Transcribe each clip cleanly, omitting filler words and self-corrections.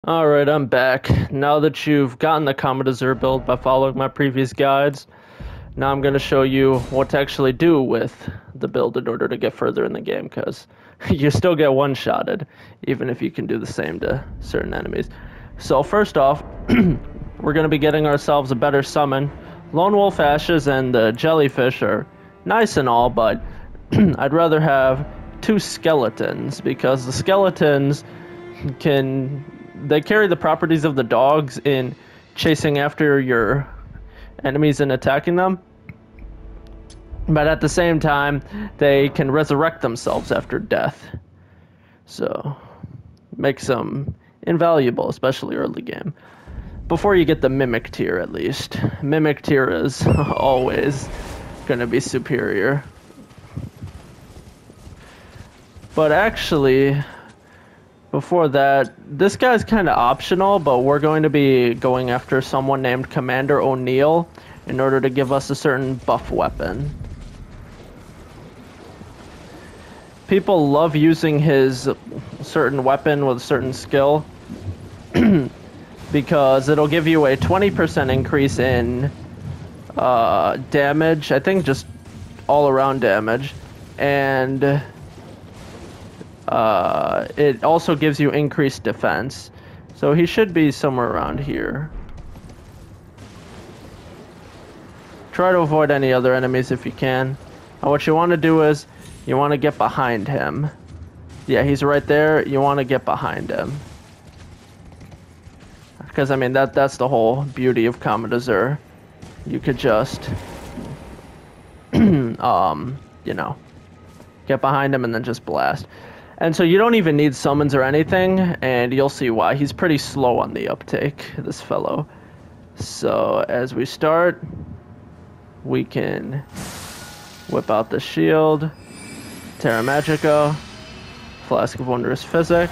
Alright, I'm back. Now that you've gotten the Commodore build by following my previous guides, now I'm going to show you what to actually do with the build in order to get further in the game, because you still get one-shotted, even if you can do the same to certain enemies. So first off, we're going to be getting ourselves a better summon. Lone Wolf Ashes and the Jellyfish are nice and all, but I'd rather have two skeletons, because the skeletons they carry the properties of the dogs in chasing after your enemies and attacking them, but at the same time they can resurrect themselves after death, so makes them invaluable, especially early game. Before you get the mimic tier, at least. Mimic tier is always gonna be superior. But actually, before that, this guy's kind of optional, but we're going to be going after someone named Commander O'Neill in order to give us a certain buff weapon. People love using his certain weapon with a certain skill because it'll give you a 20% increase in damage, I think just all around damage, and it also gives you increased defense. So he should be somewhere around here. Try to avoid any other enemies if you can. And what you want to do is, you want to get behind him. Yeah, he's right there. You want to get behind him. Because, I mean, that's the whole beauty of Commodore. You could just, you know, get behind him and then just blast. And so you don't even need summons or anything, and you'll see why. He's pretty slow on the uptake, this fellow. So as we start, we can whip out the shield, Terra Magica, Flask of Wondrous Physic,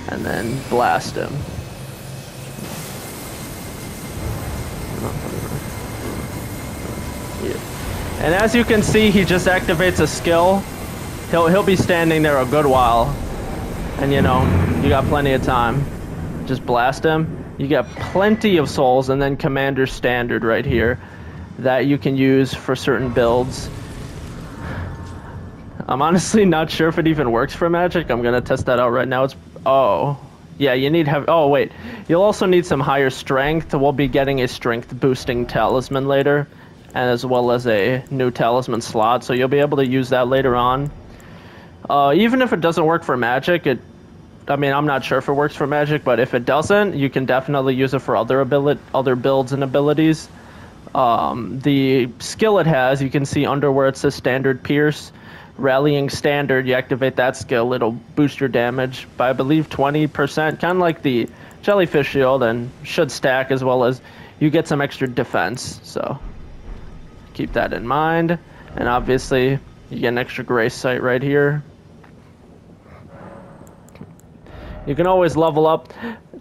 and then blast him. Yeah. And as you can see, he just activates a skill. He'll be standing there a good while, and you know, you got plenty of time. Just blast him. You got plenty of souls, and then Commander Standard right here that you can use for certain builds. I'm honestly not sure if it even works for magic. I'm gonna test that out right now. Yeah, you need oh wait, you'll also need some higher strength. We'll be getting a strength boosting talisman later, and as well as a new talisman slot, so you'll be able to use that later on. Even if it doesn't work for magic, I mean, I'm not sure if it works for magic, but if it doesn't, you can definitely use it for other builds and abilities. The skill it has, you can see under where it says Standard Pierce, Rallying Standard, you activate that skill, it'll boost your damage by, I believe, 20%, kind of like the Jellyfish Shield, and should stack, as well as you get some extra defense, so keep that in mind. And obviously, you get an extra grace sight right here. You can always level up.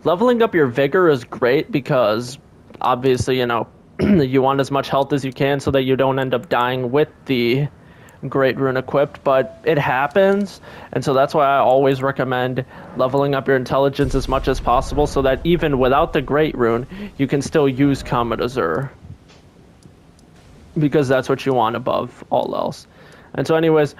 Leveling up your vigor is great because, obviously, you know, you want as much health as you can so that you don't end up dying with the Great Rune equipped, but it happens, and so that's why I always recommend leveling up your intelligence as much as possible so that even without the Great Rune, you can still use Commodore, because that's what you want above all else. And so anyways,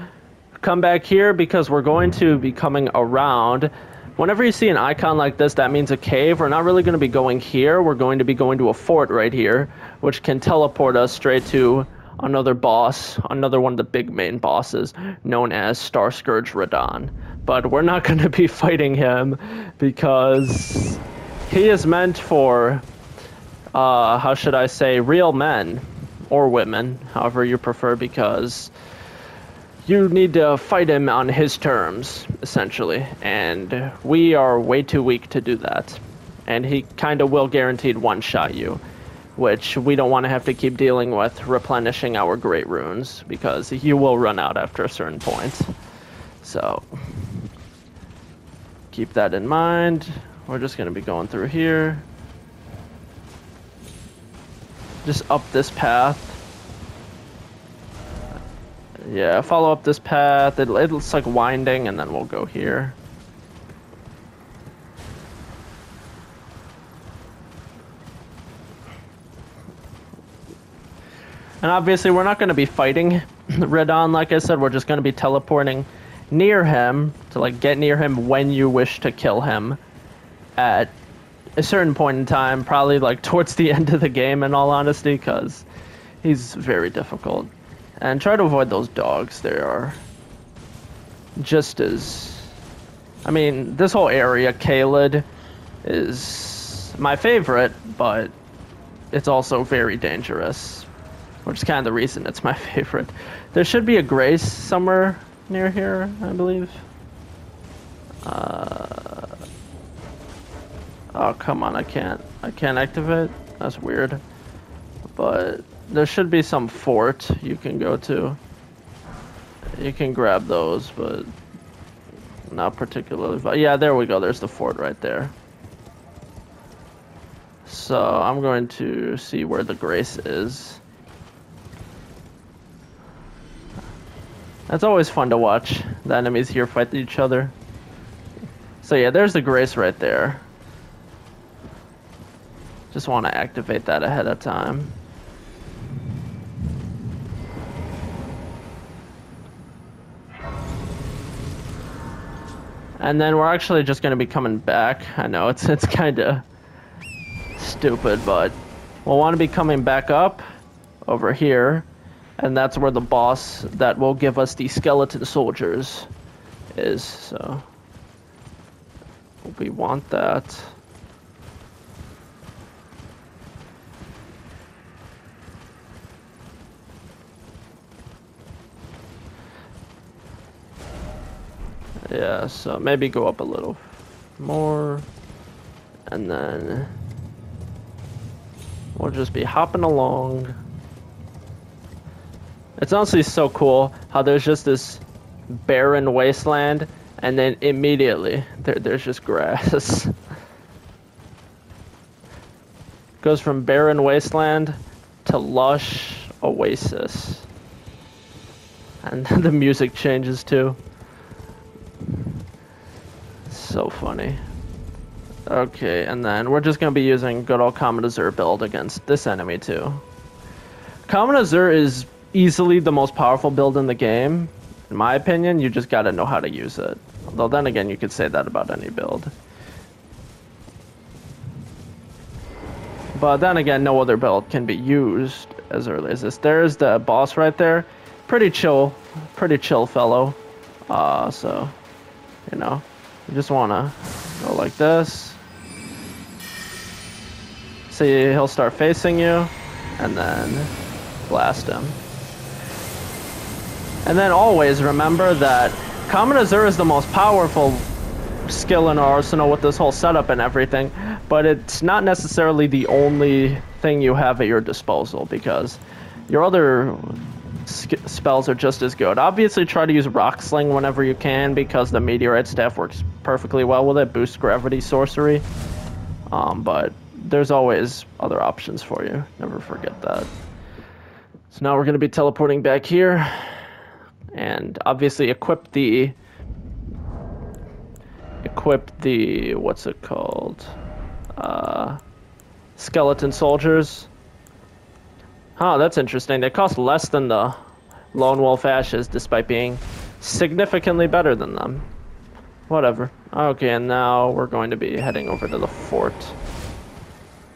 come back here because we're going to be coming around. Whenever you see an icon like this, that means a cave. We're not really going to be going here. We're going to be going to a fort right here, which can teleport us straight to another boss, another one of the big main bosses, known as Star Scourge Radahn. But we're not going to be fighting him because he is meant for, how should I say, real men or women, however you prefer, because you need to fight him on his terms, essentially, and we are way too weak to do that. And he kind of will guaranteed one-shot you, which we don't want to have to keep dealing with replenishing our Great Runes, because you will run out after a certain point. So, keep that in mind. We're just going to be going through here. Just up this path. Yeah, follow up this path. It looks like winding, and then we'll go here. And obviously we're not going to be fighting Radon, like I said, we're just going to be teleporting near him to like get near him when you wish to kill him at a certain point in time, probably like towards the end of the game in all honesty, because he's very difficult. And try to avoid those dogs. They are just as... I mean, this whole area, Caelid, is my favorite, but it's also very dangerous, which is kind of the reason it's my favorite. There should be a Grace somewhere near here, I believe. Oh, come on, I can't activate? That's weird. But there should be some fort you can go to. You can grab those, but not particularly. But yeah, there we go. There's the fort right there. So I'm going to see where the Grace is. It's always fun to watch the enemies here fight each other. So yeah, there's the Grace right there. Just want to activate that ahead of time. And then we're actually just going to be coming back. I know it's kind of stupid, but we'll want to be coming back up over here. And that's where the boss that will give us the skeleton soldiers is. So we want that. Yeah, so maybe go up a little more, and then we'll just be hopping along. It's honestly so cool how there's just this barren wasteland, and then immediately there's just grass. Goes from barren wasteland to lush oasis. And the music changes too. So funny. Okay, and then we're just going to be using good old Common Azure build against this enemy too. Common Azure is easily the most powerful build in the game. In my opinion, you just got to know how to use it. Although then again, you could say that about any build. But then again, no other build can be used as early as this. There's the boss right there. Pretty chill fellow. So, you know. You just want to go like this. See, he'll start facing you, and then blast him. And then always remember that Common Azure is the most powerful skill in our arsenal with this whole setup and everything, but it's not necessarily the only thing you have at your disposal, because your other spells are just as good. Obviously try to use Rock Sling whenever you can, because the Meteorite Staff works perfectly well with it, boosts gravity sorcery. But there's always other options for you. Never forget that. So now we're going to be teleporting back here, and obviously equip the what's it called? Skeleton soldiers. Huh, that's interesting. They cost less than the Lone Wolf Ashes, despite being significantly better than them. Whatever. Okay, and now we're going to be heading over to the fort.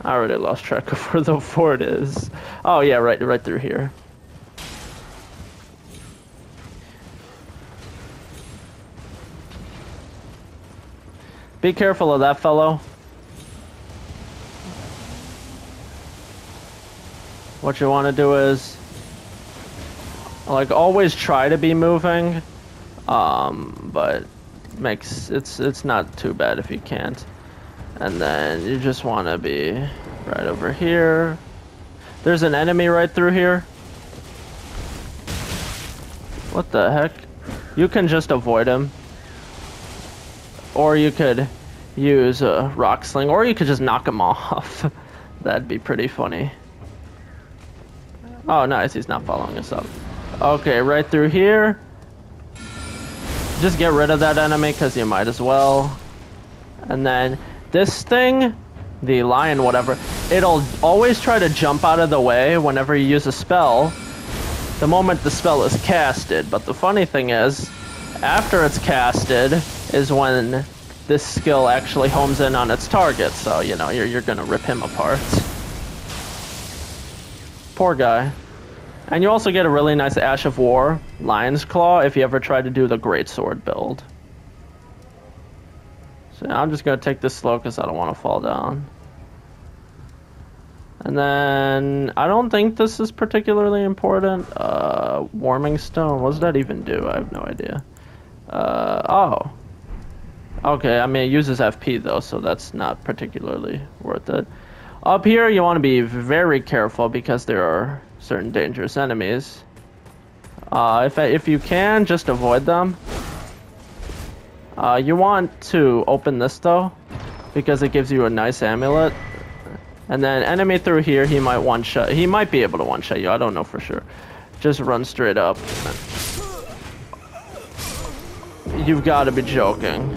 I already lost track of where the fort is. Oh yeah, right through here. Be careful of that fellow. What you want to do is, like, always try to be moving, but it's not too bad if you can't. And then you just want to be right over here. There's an enemy right through here. What the heck? You can just avoid him, or you could use a Rock Sling, or you could just knock him off. That'd be pretty funny. Oh, nice. He's not following us up. Okay, right through here. Just get rid of that enemy, because you might as well. And then this thing, the lion whatever, it'll always try to jump out of the way whenever you use a spell, the moment the spell is casted. But the funny thing is, after it's casted is when this skill actually homes in on its target, so, you know, you're gonna rip him apart. Poor guy. And you also get a really nice Ash of War, Lion's Claw, if you ever try to do the Greatsword build. So I'm just gonna take this slow because I don't want to fall down. And then, I don't think this is particularly important. Warming Stone, what does that even do? I have no idea. Oh. Okay, I mean, it uses FP though, so that's not particularly worth it. Up here, you want to be very careful because there are certain dangerous enemies. If you can, just avoid them. You want to open this though, because it gives you a nice amulet. And then enemy through here, he might one-shot. He might be able to one-shot you. I don't know for sure. Just run straight up. You've got to be joking.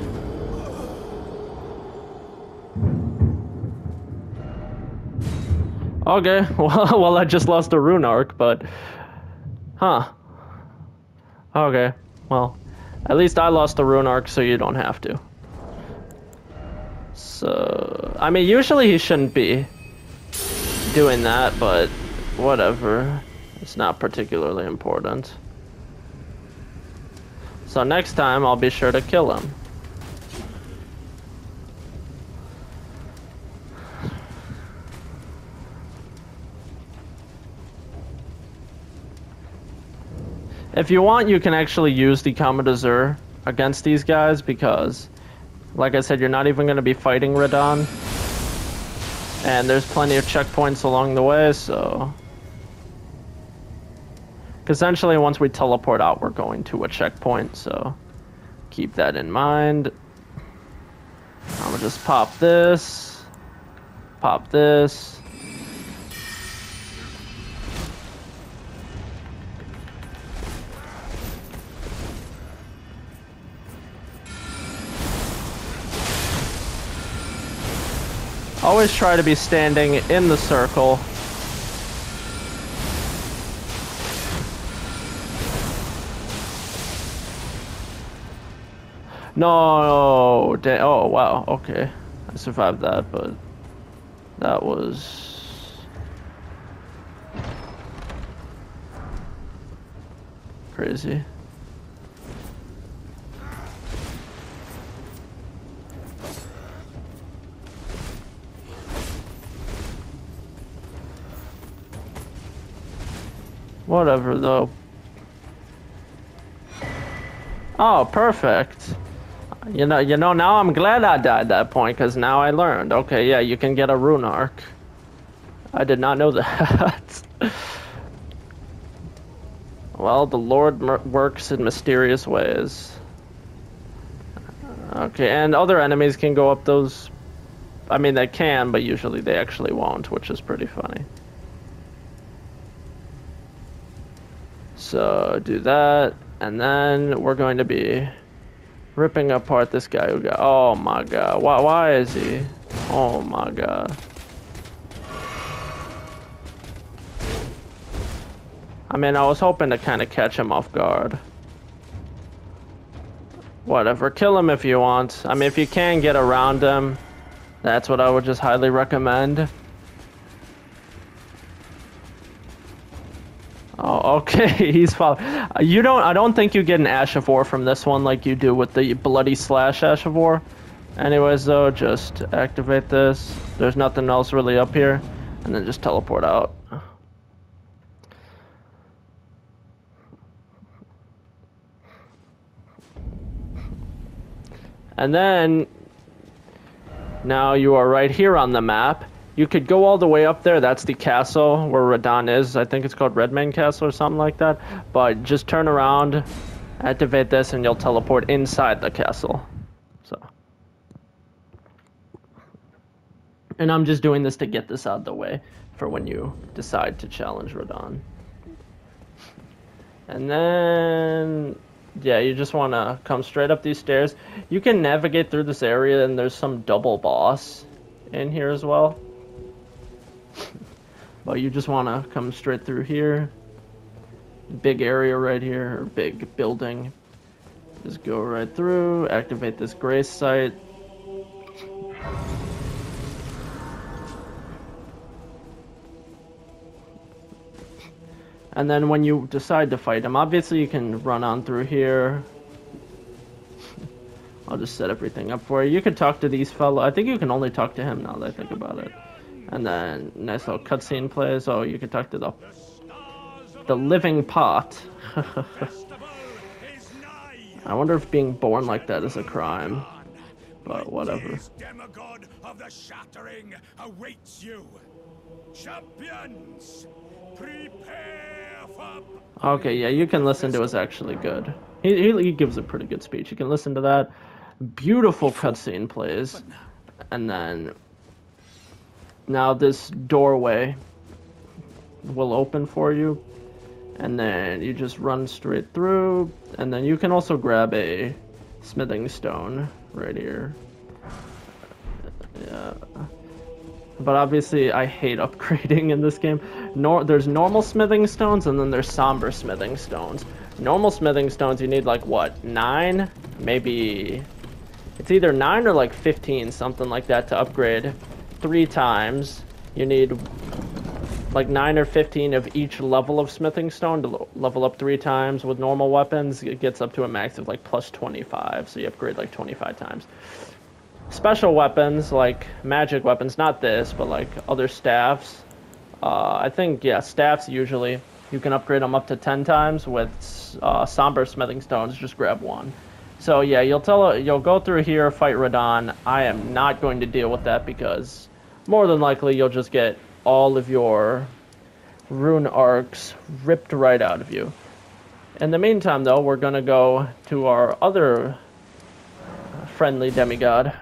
Okay, well, I just lost a rune arc, but... Huh. Okay, well, at least I lost the rune arc, so you don't have to. So, I mean, usually he shouldn't be doing that, but whatever. It's not particularly important. So next time, I'll be sure to kill him. If you want, you can actually use the Commodore against these guys because, like I said, you're not even going to be fighting Radon. And there's plenty of checkpoints along the way, so... Essentially, once we teleport out, we're going to a checkpoint, so keep that in mind. I'm gonna just pop this. Pop this. Always try to be standing in the circle. No, oh wow, okay. I survived that, but that was crazy. Whatever though. Oh, perfect. You know, now I'm glad I died that point, because now I learned. Okay, yeah, you can get a rune arc. I did not know that. Well, the Lord works in mysterious ways. Okay, and other enemies can go up those... I mean, they can, but usually they actually won't, which is pretty funny. So, do that, and then we're going to be... ripping apart this guy who got... Oh my god. Why is he... Oh my god. I mean, I was hoping to kind of catch him off guard. Whatever. Kill him if you want. I mean, if you can get around him, that's what I would just highly recommend. Oh, okay, he's following. I don't think you get an Ash of War from this one like you do with the Bloody Slash Ash of War. Anyways, though, just activate this. There's nothing else really up here. And then just teleport out. And then, now you are right here on the map. You could go all the way up there. That's the castle where Radon is. I think it's called Redmane Castle or something like that. But just turn around, activate this, and you'll teleport inside the castle. So. And I'm just doing this to get this out of the way for when you decide to challenge Radon. And then... yeah, you just want to come straight up these stairs. You can navigate through this area, and there's some double boss in here as well. But you just want to come straight through here. Big area right here, or big building. Just go right through, activate this grace site. And then when you decide to fight him, obviously you can run on through here. I'll just set everything up for you. You can talk to these fellow. I think you can only talk to him now that I think about it. And then nice little cutscene plays. Oh, you can talk to the living pot. I wonder if being born like that is a crime. But whatever. Demigod of the shattering awaits you. Champions, prepare for... Okay, yeah, you can listen to. It's actually good. He gives a pretty good speech. You can listen to that. Beautiful cutscene plays. And then now this doorway will open for you. And then you just run straight through. And then you can also grab a smithing stone right here. Yeah. But obviously I hate upgrading in this game. There's normal smithing stones and then there's somber smithing stones. Normal smithing stones you need like what, 9? Maybe it's either 9 or like 15, something like that to upgrade 3 times. You need like 9 or 15 of each level of smithing stone to level up 3 times. With normal weapons it gets up to a max of like plus 25, so you upgrade like 25 times. Special weapons, like magic weapons, not this, but like other staffs. I think, yeah, staffs usually, you can upgrade them up to 10 times. With somber smithing stones, just grab 1. So yeah, you'll go through here, fight Radon. I am not going to deal with that because more than likely you'll just get all of your rune arcs ripped right out of you. In the meantime, though, we're going to go to our other friendly demigod,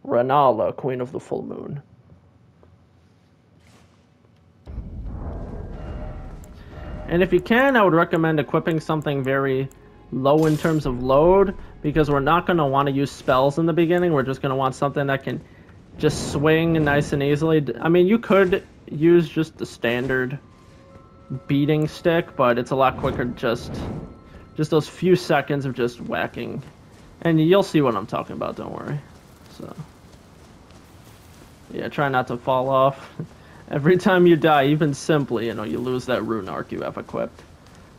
Renala, Queen of the Full Moon. And if you can, I would recommend equipping something very low in terms of load, because we're not going to want to use spells in the beginning. We're just going to want something that can just swing nice and easily. I mean, you could use just the standard beating stick, but it's a lot quicker, just those few seconds of just whacking. And you'll see what I'm talking about, don't worry. So yeah, try not to fall off. Every time you die, even simply, you lose that rune arc you have equipped.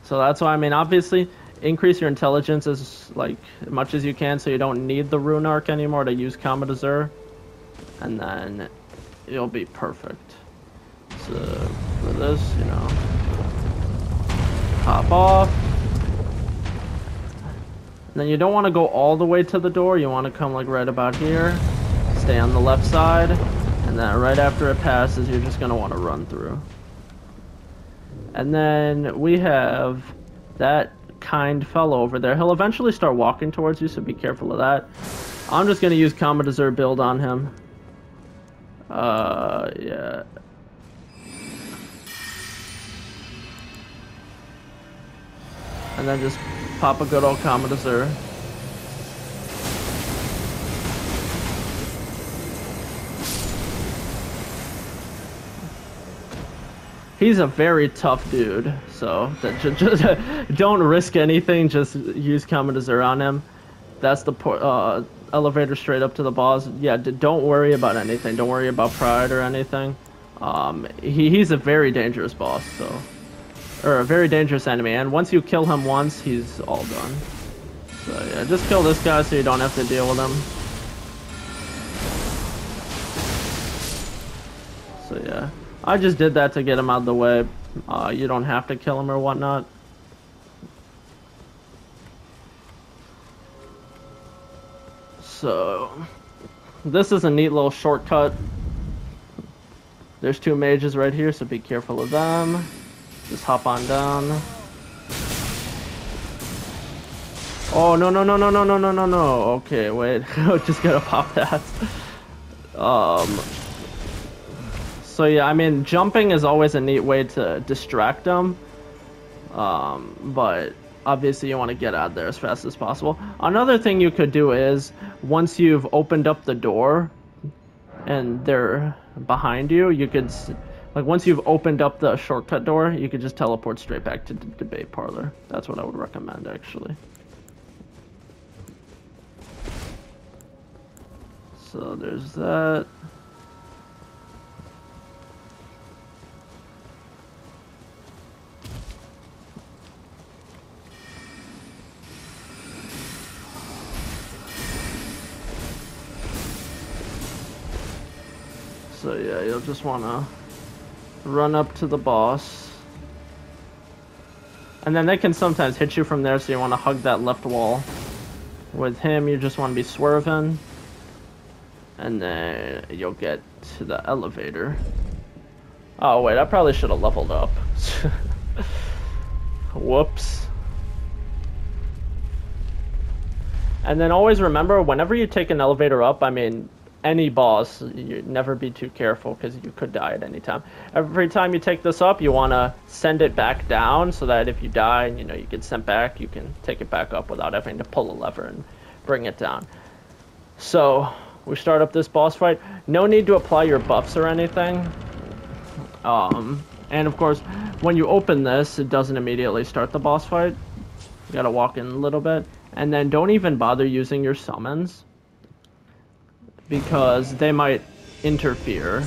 So that's why, I mean, obviously, increase your intelligence as much as you can, so you don't need the rune arc anymore to use Combat Azure, and then you'll be perfect. So for this, hop off. And then you don't want to go all the way to the door. You want to come like right about here, stay on the left side, and then right after it passes, you're just going to want to run through. And then we have that kind fellow over there. He'll eventually start walking towards you, so be careful of that. I'm just going to use Combat Azure build on him. Yeah. And then just pop a good old Combat Azure. He's a very tough dude, so just don't risk anything. Just use Combat Azure on him. That's the elevator straight up to the boss. Yeah, don't worry about anything. Don't worry about pride or anything. He's a very dangerous boss, so, or a very dangerous enemy. And once you kill him once, he's all done. So yeah, just kill this guy so you don't have to deal with him. So yeah. I just did that to get him out of the way. You don't have to kill him or whatnot. So, this is a neat little shortcut. There's 2 mages right here, so be careful of them. Just hop on down. Oh, no, no, no, no, no, no, no, no, no. Okay, wait. Just gotta pop that. So yeah, I mean, jumping is always a neat way to distract them, but obviously you want to get out of there as fast as possible. Another thing you could do is, once you've opened up the door and they're behind you, you could Like, once you've opened up the shortcut door, you could just teleport straight back to the debate parlor. That's what I would recommend, actually. So there's that. So yeah, you'll just want to run up to the boss. And then they can sometimes hit you from there, so you want to hug that left wall. With him, you just want to be swerving. And then you'll get to the elevator. Oh wait, I probably should have leveled up. Whoops. And then always remember, whenever you take an elevator up, I mean, any boss, you never be too careful because you could die at any time. Every time you take this up, you want to send it back down so that if you die and you get sent back, you can take it back up without having to pull a lever and bring it down. So we start up this boss fight. No need to apply your buffs or anything. And of course, when you open this, it doesn't immediately start the boss fight. You gotta walk in a little bit. And then don't even bother using your summons, because they might interfere.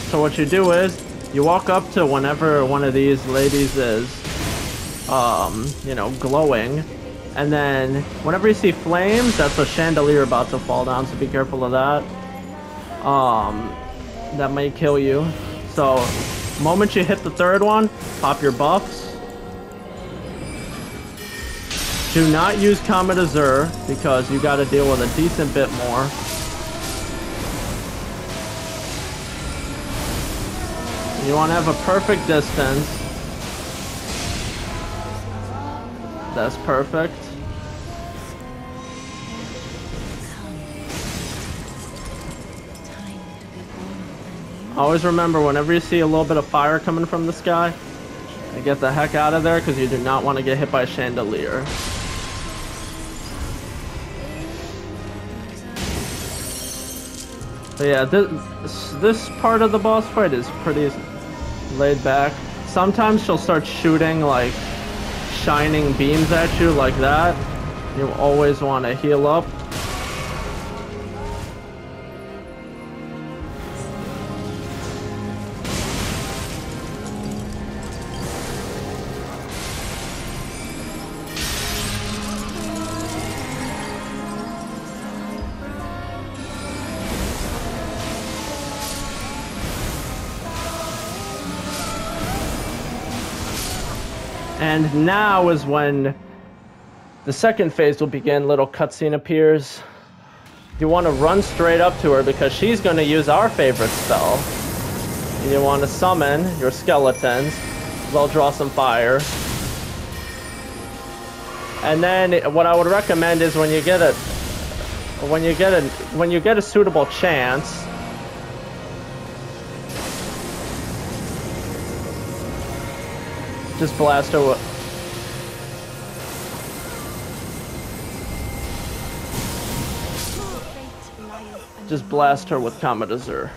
So what you do is, you walk up to whenever one of these ladies is, glowing, and then whenever you see flames, that's a chandelier about to fall down, so be careful of that. That may kill you. So, moment you hit the third one, pop your buffs. Do not use Comet Azure, because you gotta deal with a decent bit more. You wanna have a perfect distance. That's perfect. Always remember, whenever you see a little bit of fire coming from the sky, get the heck out of there, because you do not want to get hit by a chandelier. But yeah, this part of the boss fight is pretty laid back. Sometimes she'll start shooting like shining beams at you like that. You always want to heal up. And now is when the second phase will begin. Little cutscene appears. You want to run straight up to her because she's going to use our favorite spell. And you want to summon your skeletons. They'll draw some fire. And then what I would recommend is when you get a suitable chance, just blast her with... Just blast her with Comet Azure.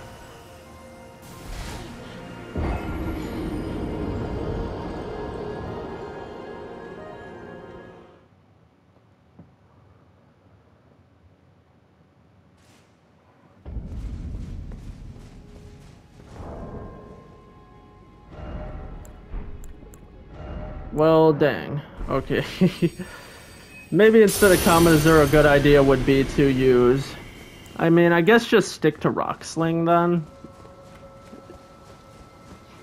Well, dang. Okay. Maybe instead of Comet Azure, a good idea would be to use... I mean, I guess just stick to Rock Sling then.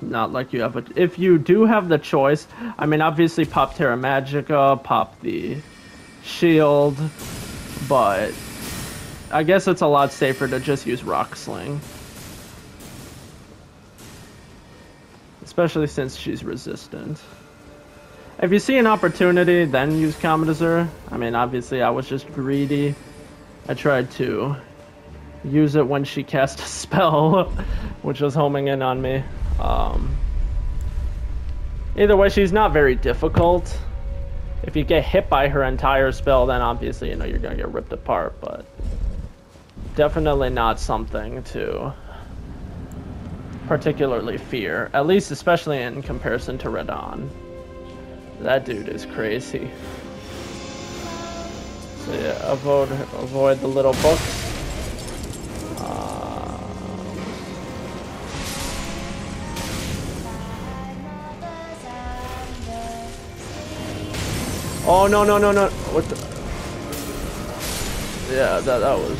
Not like you have a... If you do have the choice, I mean, obviously pop Terra Magica, pop the shield, but I guess it's a lot safer to just use Rock Sling. Especially since she's resistant. If you see an opportunity, then use Comet Azure. I mean, obviously I was just greedy. I tried to use it when she cast a spell, which was homing in on me. Either way, she's not very difficult. If you get hit by her entire spell, then obviously, you're gonna get ripped apart, but definitely not something to particularly fear, at least especially in comparison to Radon. That dude is crazy. So yeah, avoid the little books. Oh no no no no! What the? Yeah, that was.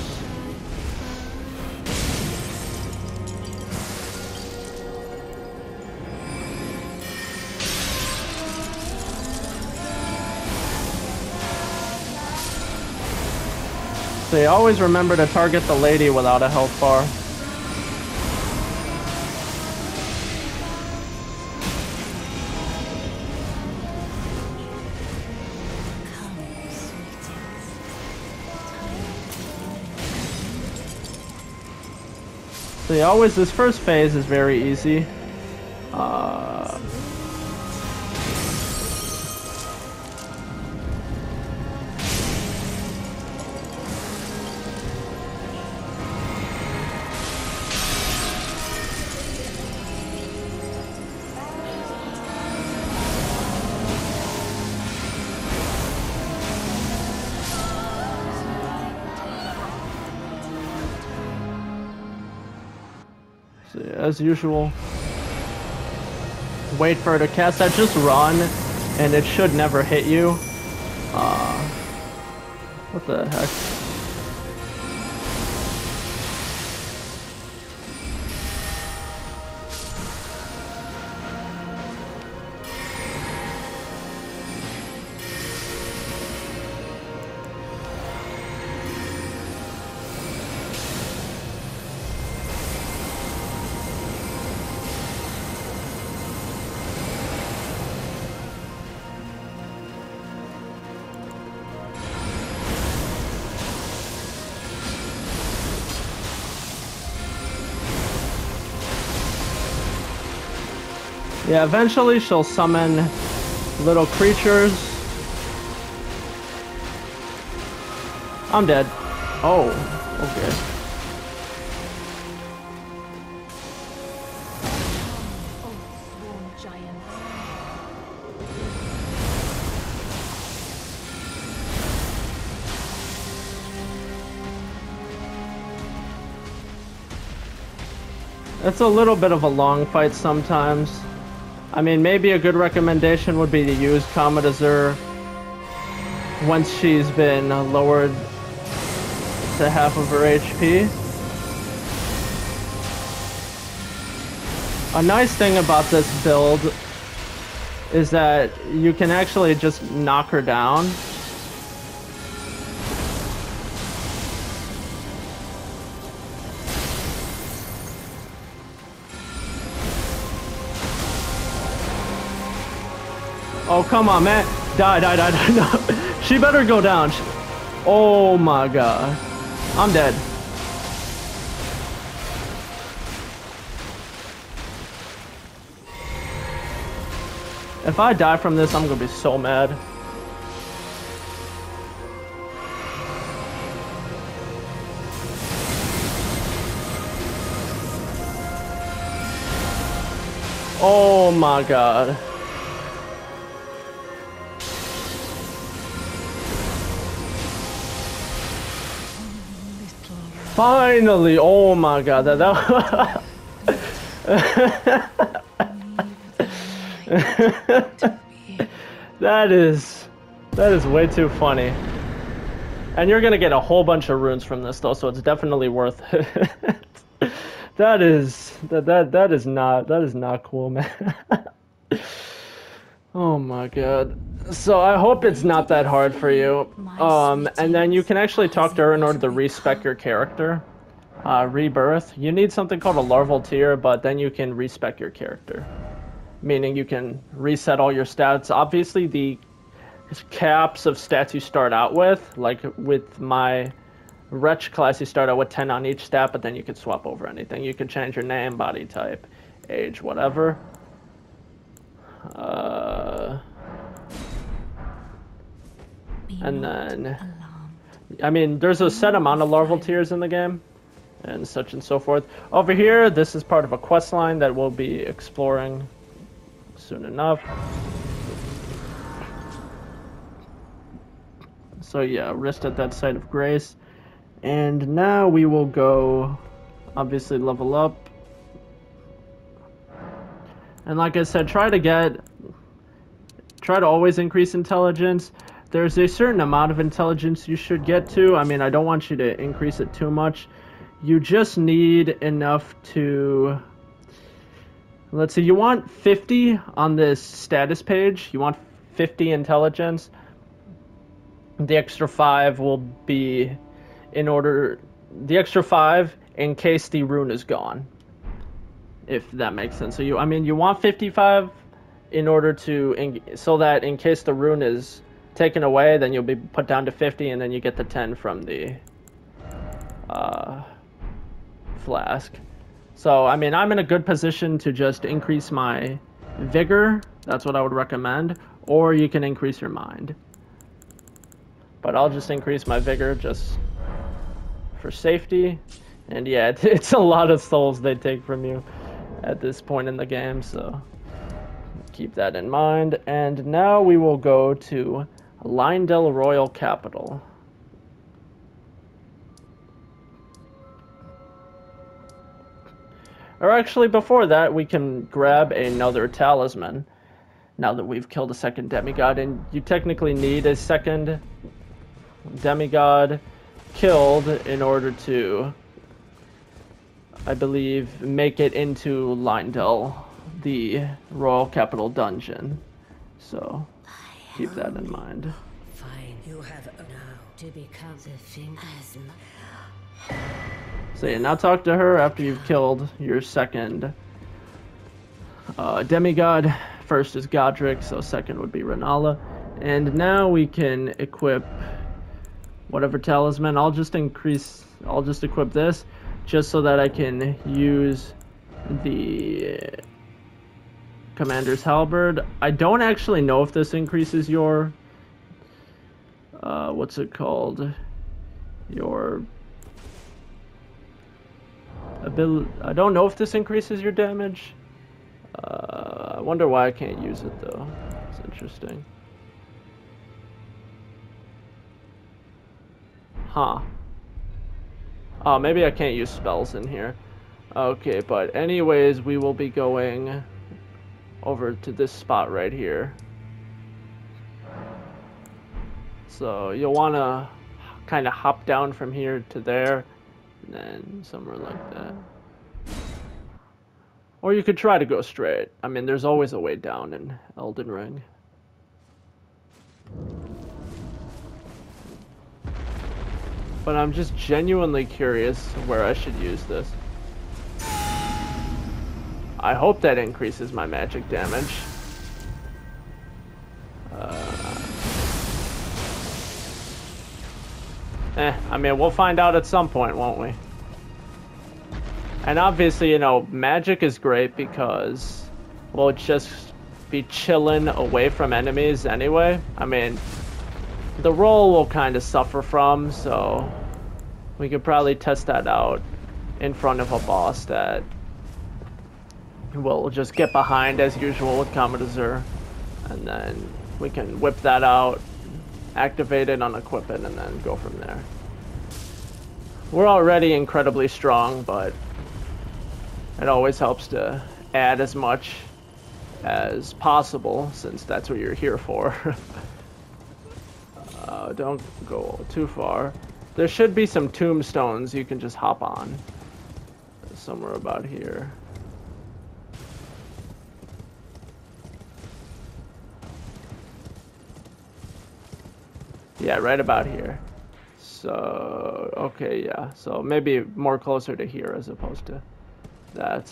So you always remember to target the lady without a health bar. So you always, this first phase is very easy. So yeah, as usual, wait for her to cast that, just run, and it should never hit you. What the heck? Yeah, eventually she'll summon little creatures. I'm dead. Oh, okay. It's a little bit of a long fight sometimes. I mean, maybe a good recommendation would be to use Comet Azure once she's been lowered to half of her HP. A nice thing about this build is that you can actually just knock her down. Oh, come on, man. Die. No. She better go down. Oh my god. I'm dead. If I die from this, I'm gonna be so mad. Oh my god. Finally! Oh my god, that is way too funny. And you're gonna get a whole bunch of runes from this though, so it's definitely worth it. That is not cool, man. Oh my god. So I hope it's not that hard for you. And then you can actually talk to her in order to respec your character. Rebirth. You need something called a larval tier, but then you can respec your character. Meaning you can reset all your stats. Obviously the caps of stats you start out with, like with my Wretch class, you start out with 10 on each stat, but then you can swap over anything. You can change your name, body type, age, whatever. And then, I mean, there's a set amount of larval tiers in the game. and such and so forth. Over here, this is part of a quest line that we'll be exploring soon enough. So yeah, rest at that site of grace. And now we will go, obviously, level up. And like I said, try to always increase intelligence. There's a certain amount of intelligence you should get to. I mean, I don't want you to increase it too much. You just need enough to... Let's see, you want 50 on this status page. You want 50 intelligence. The extra 5 will be the extra 5 in case the rune is gone. If that makes sense. So you want 55 in order to, so that in case the rune is taken away, then you'll be put down to 50, and then you get the 10 from the flask. So, I mean, I'm in a good position to just increase my vigor. That's what I would recommend. Or you can increase your mind. But I'll just increase my vigor just for safety. And yeah, it's a lot of souls they take from you at this point in the game, so keep that in mind. And now we will go to Leyndel Royal Capital. Or actually, before that, we can grab another talisman, now that we've killed a second demigod. And you technically need a second demigod killed in order to, I believe, make it into Leyndel, the Royal Capital dungeon. So keep that in mind. Fine, you have now to become the thing as So yeah, now talk to her after you've killed your second demigod. First is Godric, so second would be Renala. And now we can equip whatever talisman. I'll just equip this, just so that I can use the Commander's Halberd. I don't actually know if this increases your, what's it called? Your ability. I don't know if this increases your damage. I wonder why I can't use it though. It's interesting. Huh. Oh, maybe I can't use spells in here. Okay, but anyways, we will be going over to this spot right here. So you'll want to kind of hop down from here to there, and then somewhere like that. Or you could try to go straight. I mean, there's always a way down in Elden Ring. But I'm just genuinely curious where I should use this. I hope that increases my magic damage. I mean, we'll find out at some point, won't we? And obviously, you know, magic is great because we'll just be chilling away from enemies anyway. I mean, the roll will kind of suffer from, so we could probably test that out in front of a boss that we'll just get behind as usual with Commodore, and then we can whip that out, activate it, unequip it, and then go from there. We're already incredibly strong, but it always helps to add as much as possible, since that's what you're here for. Don't go too far. There should be some tombstones you can just hop on. Somewhere about here. Yeah, right about here. So, okay, yeah. So maybe more closer to here as opposed to that.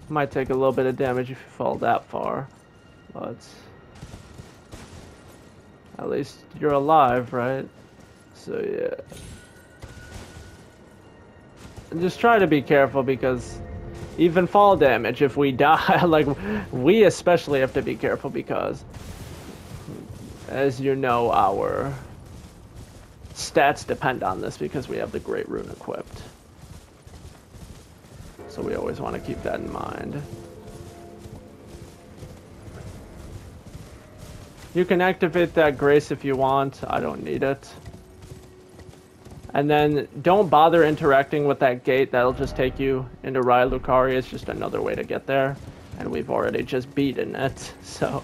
Might take a little bit of damage if you fall that far, but at least you're alive, right? So yeah. And just try to be careful, because even fall damage, if we die, like, we especially have to be careful because, as you know, our stats depend on this because we have the Great Rune equipped. So we always want to keep that in mind. You can activate that grace if you want. I don't need it. And then don't bother interacting with that gate. That'll just take you into Raya Lucaria. It's just another way to get there. And we've already just beaten it. So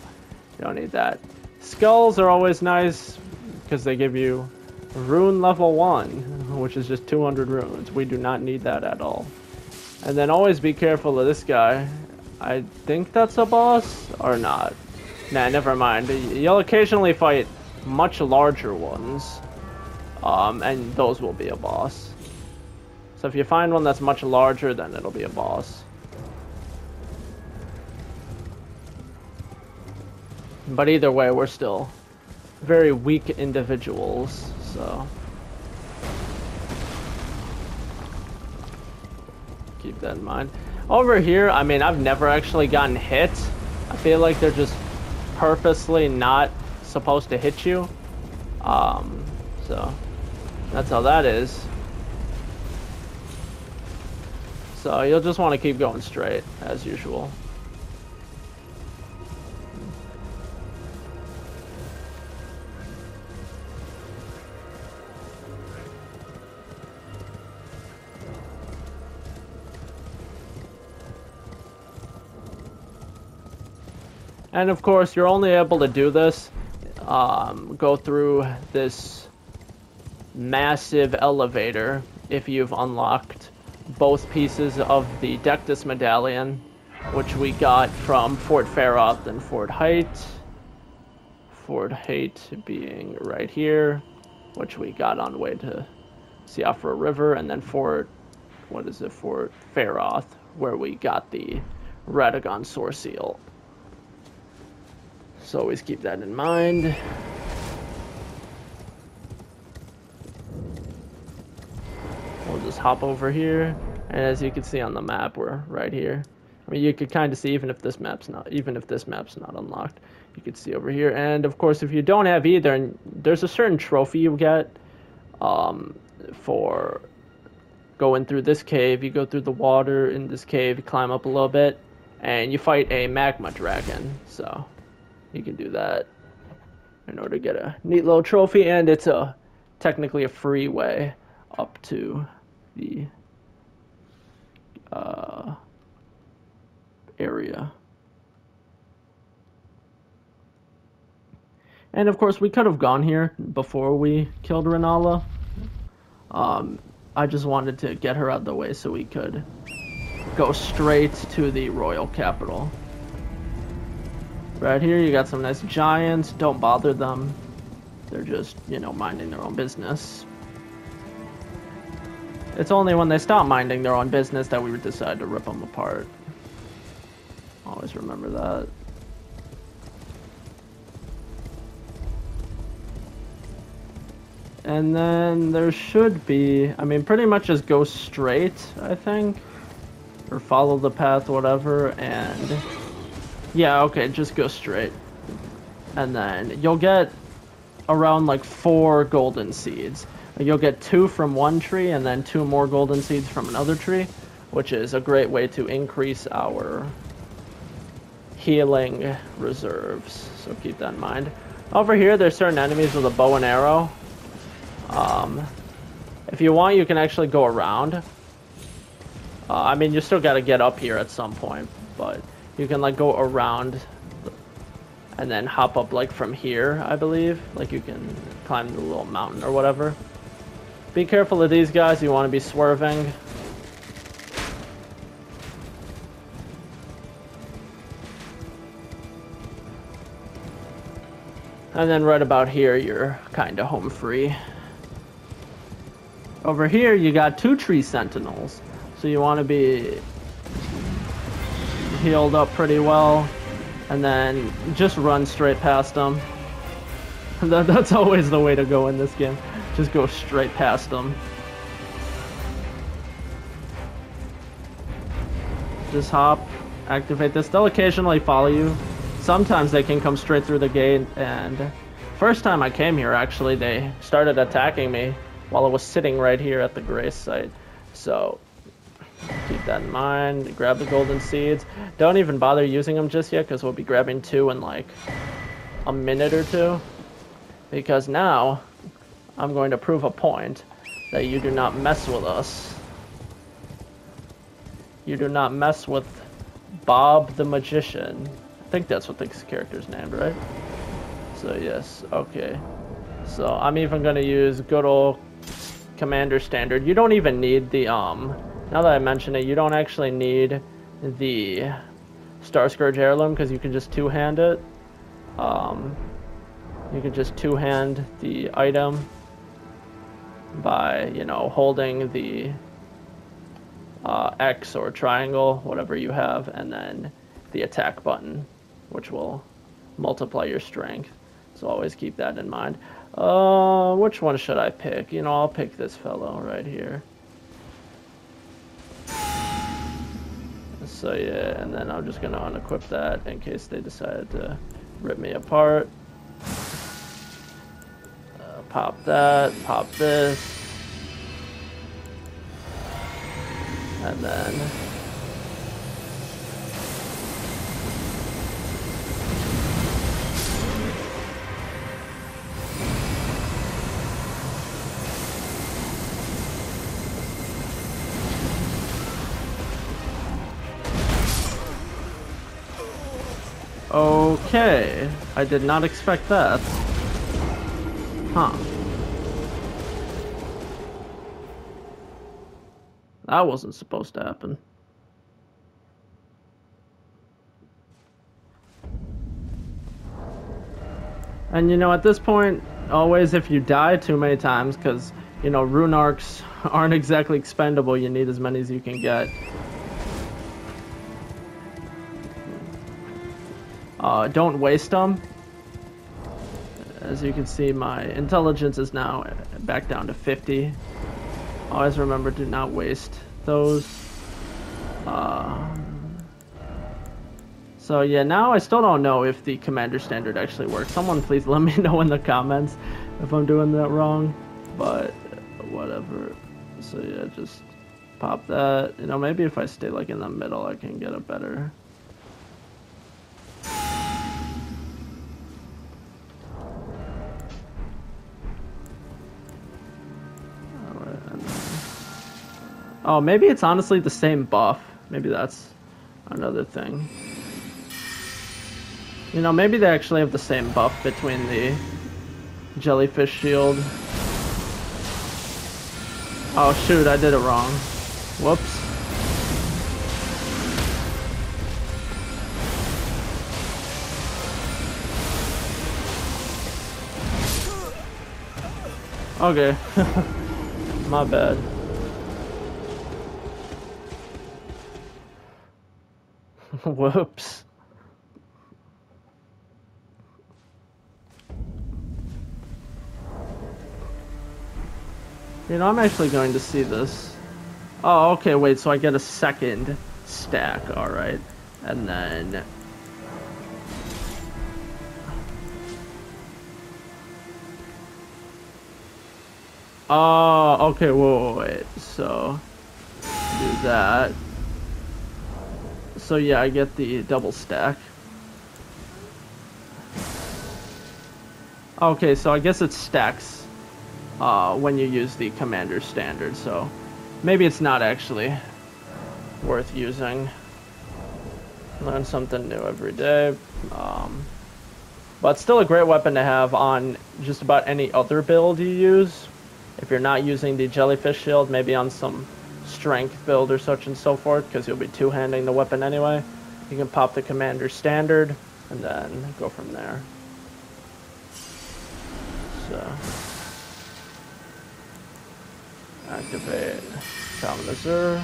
you don't need that. Skulls are always nice because they give you rune level 1, which is just 200 runes. We do not need that at all. And then always be careful of this guy. I think that's a boss or not. Nah, never mind. You'll occasionally fight much larger ones. And those will be a boss. So if you find one that's much larger, then it'll be a boss. But either way, we're still very weak individuals, so keep that in mind. Over here, I mean, I've never actually gotten hit. I feel like they're just purposely not supposed to hit you. So that's how that is. So you'll just want to keep going straight, as usual. And of course, you're only able to do this, go through this massive elevator if you've unlocked both pieces of the Dectus Medallion, which we got from Fort Faroth and Fort Height. Fort Height being right here, which we got on the way to Siofra River, and then Fort Faroth, where we got the Radagon Source Seal. So always keep that in mind. We'll just hop over here, and as you can see on the map, we're right here. I mean, you could kind of see even if this map's not unlocked, you could see over here. And of course, if you don't have either, and there's a certain trophy you get for going through this cave. You go through the water in this cave, you climb up a little bit, and you fight a magma dragon. So you can do that in order to get a neat little trophy, and it's technically a free way up to the area. And of course, we could have gone here before we killed Renala. I just wanted to get her out of the way so we could go straight to the royal capital. Right here, you got some nice giants. Don't bother them. They're just, you know, minding their own business. It's only when they stop minding their own business that we decide to rip them apart. Always remember that. And then there should be, I mean, pretty much just go straight, I think. Or follow the path, whatever, and yeah, okay, just go straight. And then you'll get around like 4 golden seeds. You'll get 2 from one tree and then 2 more golden seeds from another tree, which is a great way to increase our healing reserves. So keep that in mind. Over here, there's certain enemies with a bow and arrow. If you want, you can actually go around. I mean, you still got to get up here at some point, but you can like go around and then hop up like from here, I believe. Like you can climb the little mountain or whatever. Be careful of these guys. You want to be swerving. And then right about here, you're kind of home free. Over here, you got 2 tree sentinels. So you want to be healed up pretty well, and then just run straight past them. That's always the way to go in this game. Just go straight past them. Just hop, activate this. They'll occasionally follow you. Sometimes they can come straight through the gate and First time I came here, actually, they started attacking me while I was sitting right here at the grace site. So keep that in mind. Grab the golden seeds. Don't even bother using them just yet, because we'll be grabbing 2 in like a minute or 2. Because now I'm going to prove a point that you do not mess with us. You do not mess with Bob the Magician. I think that's what this character's named, right? So yes, okay. So I'm even gonna use good old Commander Standard. You don't even need the now that I mention it, you don't actually need the Star Scourge Heirloom, because you can just two-hand it. You can just two-hand the item by, you know, holding the X or triangle, whatever you have, and then the attack button, which will multiply your strength. So always keep that in mind. Which one should I pick? You know, I'll pick this fellow right here. So yeah, and then I'm just gonna unequip that in case they decide to rip me apart. Pop that, pop this. And then okay, I did not expect that. Huh. That wasn't supposed to happen. And you know, at this point, always if you die too many times, because, you know, rune arcs aren't exactly expendable, you need as many as you can get. Don't waste them. As you can see, my intelligence is now back down to 50. Always remember, do not waste those. So yeah, now I still don't know if the Commander Standard actually works. Someone please let me know in the comments if I'm doing that wrong. But whatever. So yeah, just pop that. You know, maybe if I stay like in the middle, I can get a better... Oh, maybe it's honestly the same buff. Maybe that's another thing. You know, maybe they actually have the same buff between the jellyfish shield. Oh shoot, I did it wrong. Whoops. Okay. My bad. Whoops. You know, I'm actually going to see this. Oh, okay, wait, so I get a second stack, alright. And then... Oh, okay, wait. So, do that. So yeah, I get the double stack. Okay, so I guess it stacks when you use the Commander Standard, so maybe it's not actually worth using. Learn something new every day. But still a great weapon to have on just about any other build you use. If you're not using the jellyfish shield, maybe on some strength build or such and so forth, because you'll be two-handing the weapon anyway. You can pop the Commander Standard and then go from there. So activate Common Azure.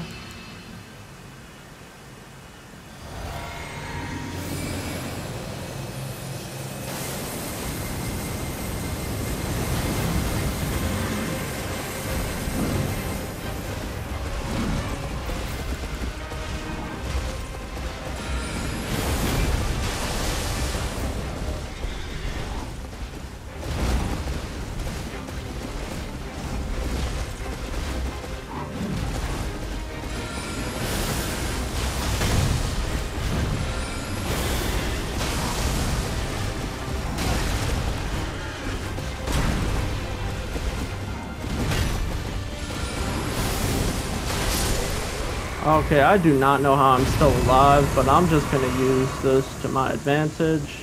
Okay, I do not know how I'm still alive, but I'm just gonna use this to my advantage.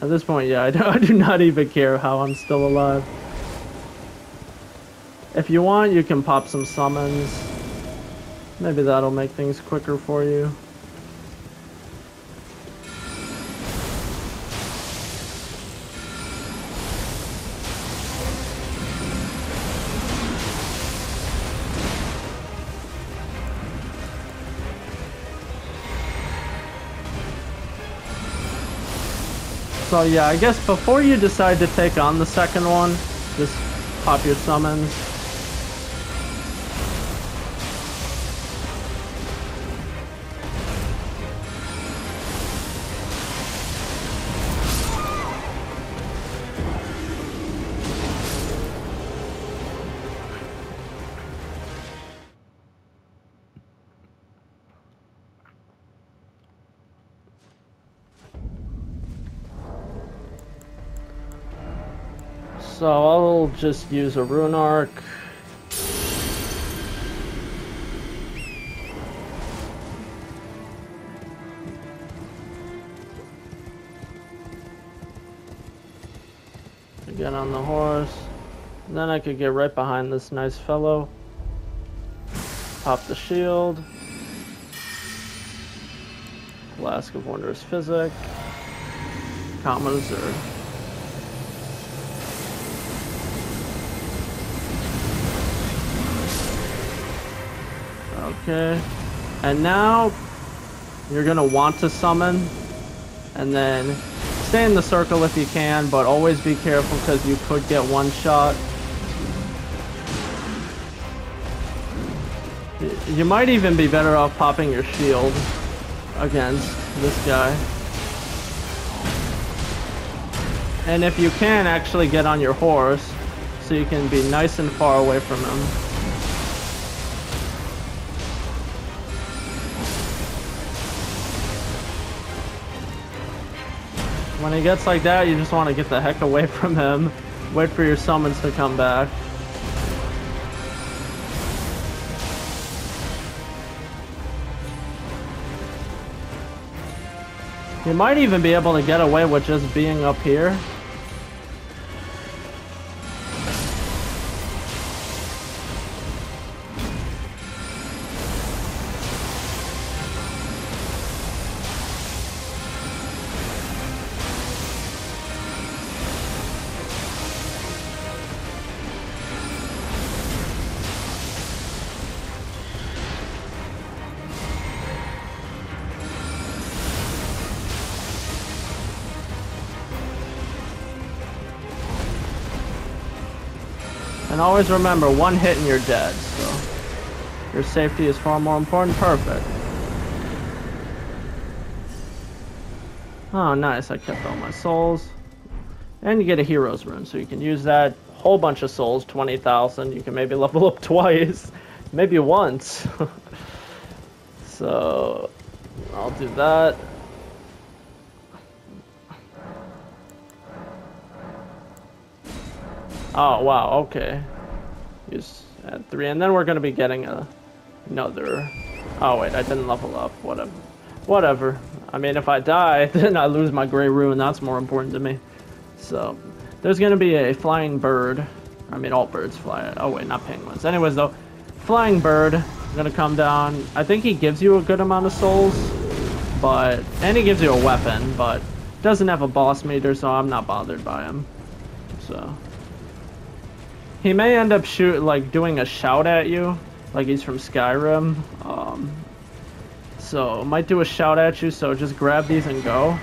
At this point, yeah, I do not even care how I'm still alive. If you want, you can pop some summons. Maybe that'll make things quicker for you. So yeah, I guess before you decide to take on the second one, just pop your summons. So I'll just use a rune arc. Get on the horse. And then I could get right behind this nice fellow. Pop the shield. Flask of Wondrous Physic. Common Reserve. Okay, and now you're gonna want to summon, and then stay in the circle if you can, but always be careful because you could get one shot. You might even be better off popping your shield against this guy. And if you can, actually get on your horse so you can be nice and far away from him. When he gets like that, you just want to get the heck away from him. Wait for your summons to come back. You might even be able to get away with just being up here. And always remember, one hit and you're dead, so your safety is far more important. Perfect. Oh, nice. I kept all my souls. And you get a hero's rune, so you can use that. Whole bunch of souls, 20,000. You can maybe level up twice, maybe once. So I'll do that. Oh, wow, okay. Use at 3, and then we're going to be getting another... Oh, wait, I didn't level up. Whatever. Whatever. I mean, if I die, then I lose my gray rune. That's more important to me. So, there's going to be a flying bird. I mean, all birds fly. Oh, wait, not penguins. Anyways, though, flying bird going to come down. I think he gives you a good amount of souls, but... And he gives you a weapon, but doesn't have a boss meter, so I'm not bothered by him. So... He may end up doing a shout at you, like he's from Skyrim. So might do a shout at you. So just grab these and go.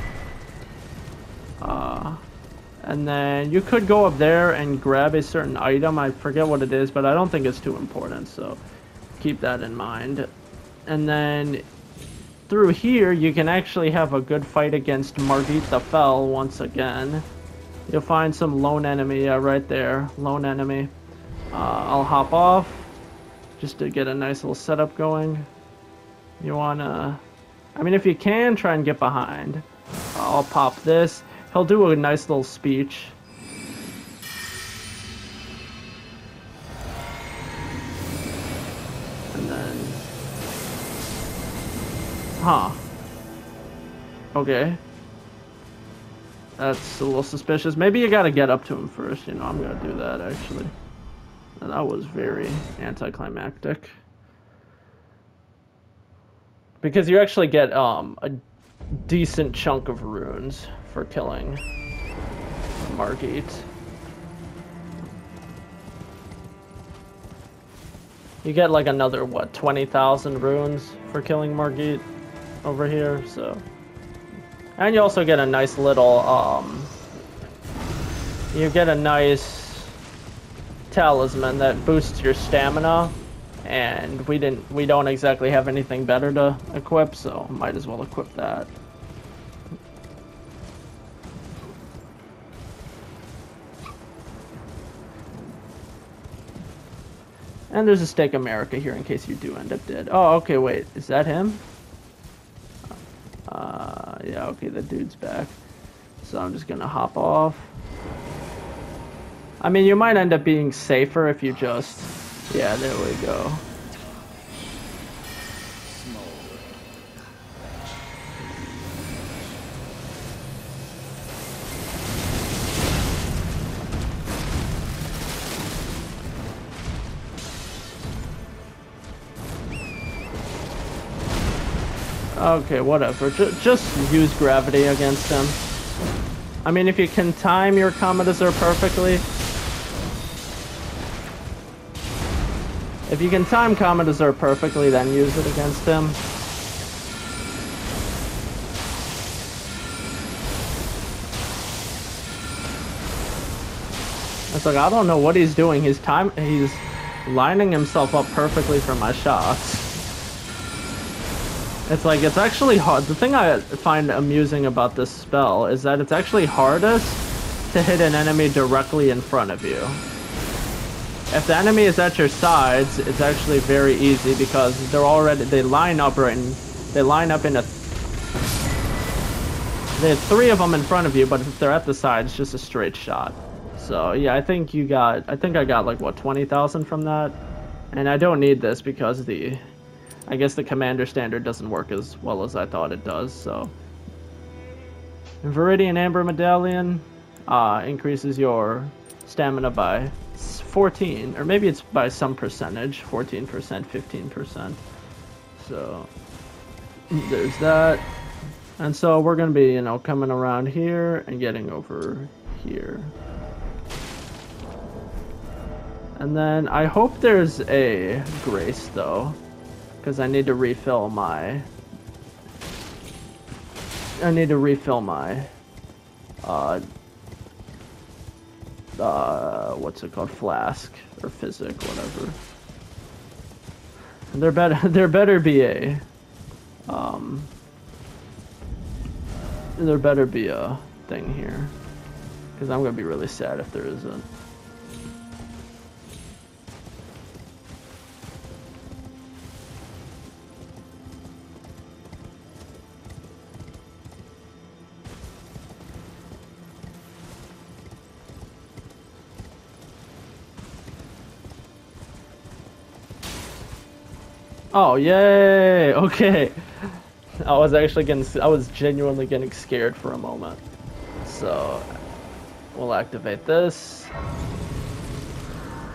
And then you could go up there and grab a certain item. I forget what it is, but I don't think it's too important. So keep that in mind. And then through here, you can actually have a good fight against Margit the Fell once again. You'll find some lone enemy right there. Lone enemy. I'll hop off just to get a nice little setup going. You wanna... I mean, if you can, try and get behind. I'll pop this. He'll do a nice little speech. And then Huh. Okay. That's a little suspicious. Maybe you gotta get up to him first. You know, I'm gonna do that, actually. That was very anticlimactic. Because you actually get a decent chunk of runes for killing Margit. You get like another, what, 20,000 runes for killing Margit over here, so. And you also get a nice little, you get a nice talisman that boosts your stamina. And we don't exactly have anything better to equip, so might as well equip that. And there's a Stake America here in case you do end up dead. Oh, okay, wait, is that him? Yeah, okay, the dude's back. So I'm just gonna hop off. I mean, you might end up being safer if you just... Yeah, there we go. Okay, whatever. Just use gravity against him. I mean, if you can time your Commodore perfectly... If you can time Commodore perfectly, then use it against him. It's like, I don't know what he's doing. He's lining himself up perfectly for my shots. It's like, it's actually hard. The thing I find amusing about this spell is that it's actually hardest to hit an enemy directly in front of you. If the enemy is at your sides, it's actually very easy because they line up in a... There's 3 of them in front of you, but if they're at the side, it's just a straight shot. So yeah, I think I got like, what, 20,000 from that? And I don't need this because I guess the commander standard doesn't work as well as I thought it does, so. Viridian Amber Medallion increases your stamina by 14, or maybe it's by some percentage, 14%, 15%. So there's that. And so we're gonna be, you know, coming around here and getting over here. And then I hope there's a grace though, because I need to refill my what's it called, flask or physic, whatever. And there better be a thing here, because I'm gonna be really sad if there isn't. Oh, yay! Okay. I was genuinely getting scared for a moment. So, we'll activate this.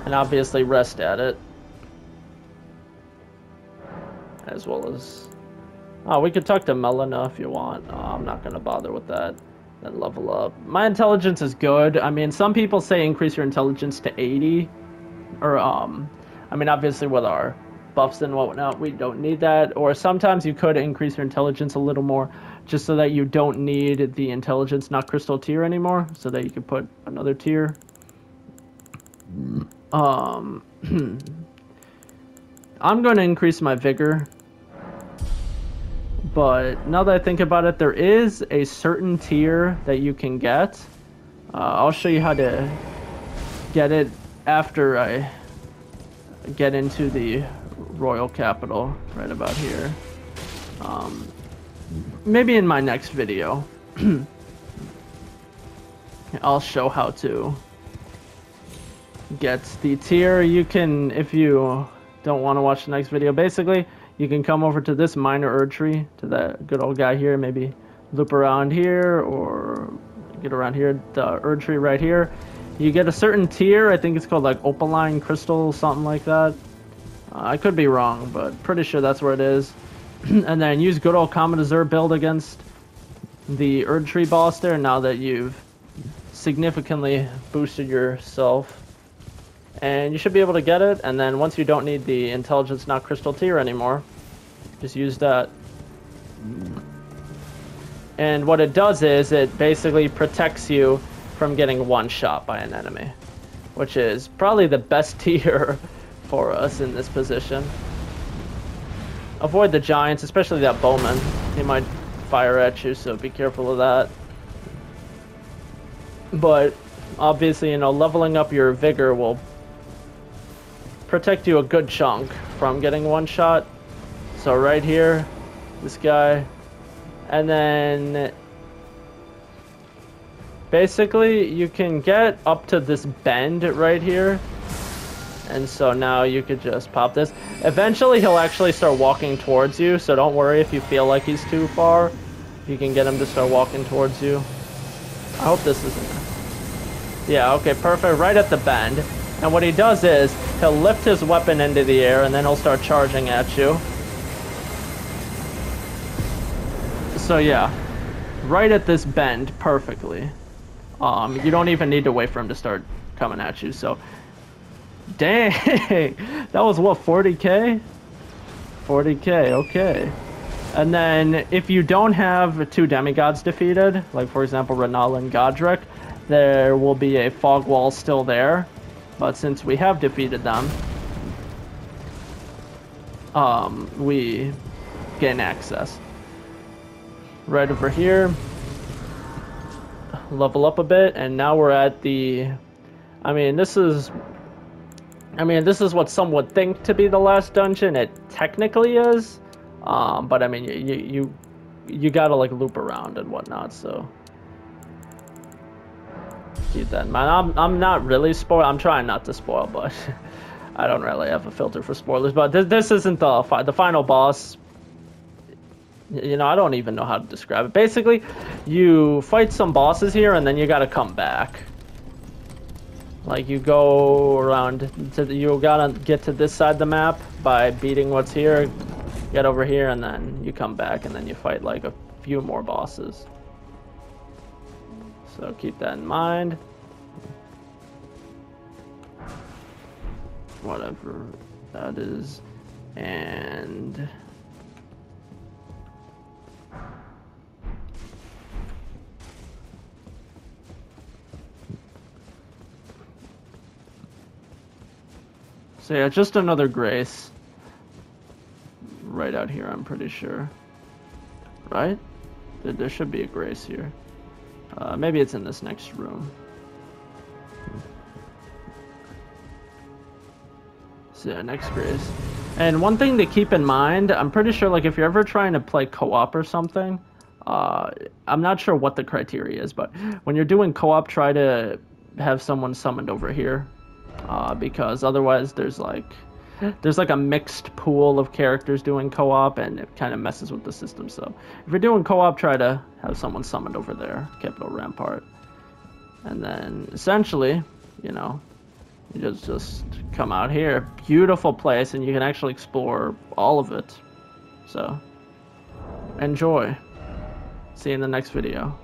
And obviously rest at it. As well as... Oh, we could talk to Melina if you want. Oh, I'm not gonna bother with that. Then level up. My intelligence is good. I mean, some people say increase your intelligence to 80. Or, I mean, obviously with our buffs and whatnot, we don't need that. Or sometimes you could increase your intelligence a little more just so that you don't need the intelligence not crystal tier anymore, so that you can put another tier. I'm going to increase my vigor, but now that I think about it, there is a certain tier that you can get. I'll show you how to get it after I get into the royal capital right about here. Maybe in my next video I'll show how to get the tier. You can, if you don't want to watch the next video, basically you can come over to this minor Erd tree, to that good old guy here, maybe loop around here, or get around here, the Erd tree right here. You get a certain tier, I think it's called like Opaline Crystal, something like that. I could be wrong, but pretty sure that's where it is. And then use good old Comet Azure build against the Erd tree boss there, now that you've significantly boosted yourself. And you should be able to get it, and then once you don't need the Intelligence Not Crystal tier anymore, just use that. And what it does is, it basically protects you from getting one-shot by an enemy, which is probably the best tier for us in this position. Avoid the giants, especially that bowman. He might fire at you, so be careful of that. But obviously, you know, leveling up your vigor will protect you a good chunk from getting one shot. So right here, this guy, and then basically you can get up to this bend right here, and so now you could just pop this. Eventually he'll actually start walking towards you, so don't worry if you feel like he's too far. You can get him to start walking towards you. I hope this isn't... Yeah, okay, perfect, right at the bend. And what he does is, he'll lift his weapon into the air, and then he'll start charging at you. So yeah, right at this bend, perfectly. You don't even need to wait for him to start coming at you, so... Dang! That was what, 40k? 40k, okay. And then, if you don't have two demigods defeated, like for example Renal and Godric, there will be a fog wall still there. But since we have defeated them, we gain access. Right over here, level up a bit, and now we're at the... I mean, this is what some would think to be the last dungeon. It technically is, but I mean, you gotta like loop around and whatnot, so... Keep that in mind. I'm not really spoil. I'm trying not to spoil, but I don't really have a filter for spoilers. But this isn't the final boss. You know, I don't even know how to describe it. Basically, you fight some bosses here, and then you gotta come back. Like you go around to you gotta get to this side of the map by beating what's here, get over here, and then you come back, and then you fight like a few more bosses. So keep that in mind. Whatever that is. And... So yeah, just another grace. Right out here, I'm pretty sure. Right? There should be a grace here. Maybe it's in this next room. So yeah, next grace. And one thing to keep in mind, I'm pretty sure like if you're ever trying to play co-op or something, I'm not sure what the criteria is, but when you're doing co-op, try to have someone summoned over here. Because otherwise there's like a mixed pool of characters doing co-op, and it kind of messes with the system. So if you're doing co-op, try to have someone summoned over there, Capital Rampart. And then essentially, you know, you just come out here. Beautiful place, and you can actually explore all of it. So enjoy. See you in the next video.